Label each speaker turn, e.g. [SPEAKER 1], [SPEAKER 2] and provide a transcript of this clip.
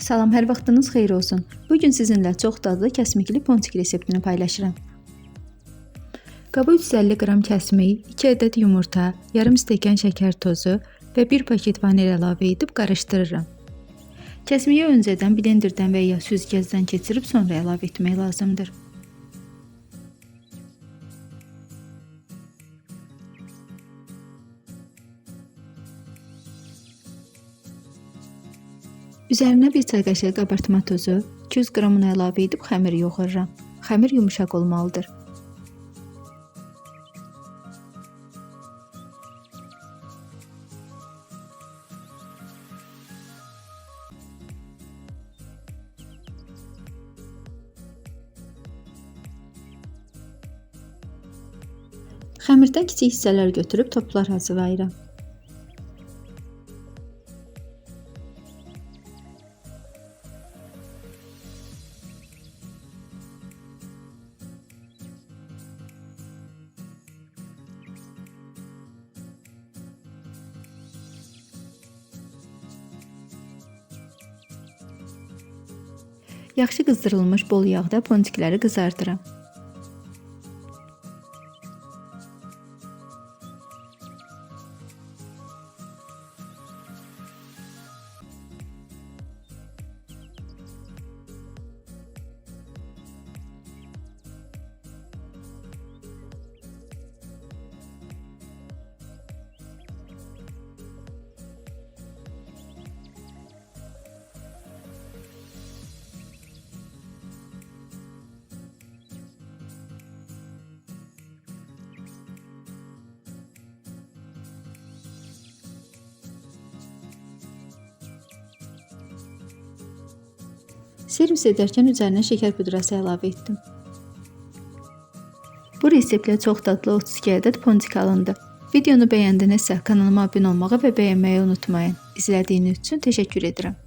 [SPEAKER 1] Salam, hər vaxtınız xeyir olsun. Bugün sizinlə çox dadlı kəsmikli ponçik reseptini paylaşıram. Qaba 350 qram kəsmik, 2 ədəd yumurta, yarım stəkan şəkər tozu və 1 paket vanil əlavə edib qarışdırıram. Kəsmiyi öncədən blenderdən və ya süzgəcdən keçirib sonra əlavə etmək lazımdır. Üzərinə 1 çay qaşığı qabartma tozu, 200 qramını əlavə edib xəmir yoğururam. Xəmir yumuşaq olmalıdır. Xəmirdən kiçik hissələr götürüb toplar hazırlayıram. Yaxşı qızdırılmış bol yağda ponçikləri qızardıram. Servis edərkən üzərinə şəkər pudrası əlavə etdim. Bu reseptlə çox dadlı 32 ədəd ponçik alındı. Videonu bəyəndinizsə kanalıma abunə olmağı və bəyənməyi unutmayın. İzlədiyiniz üçün təşəkkür edirəm.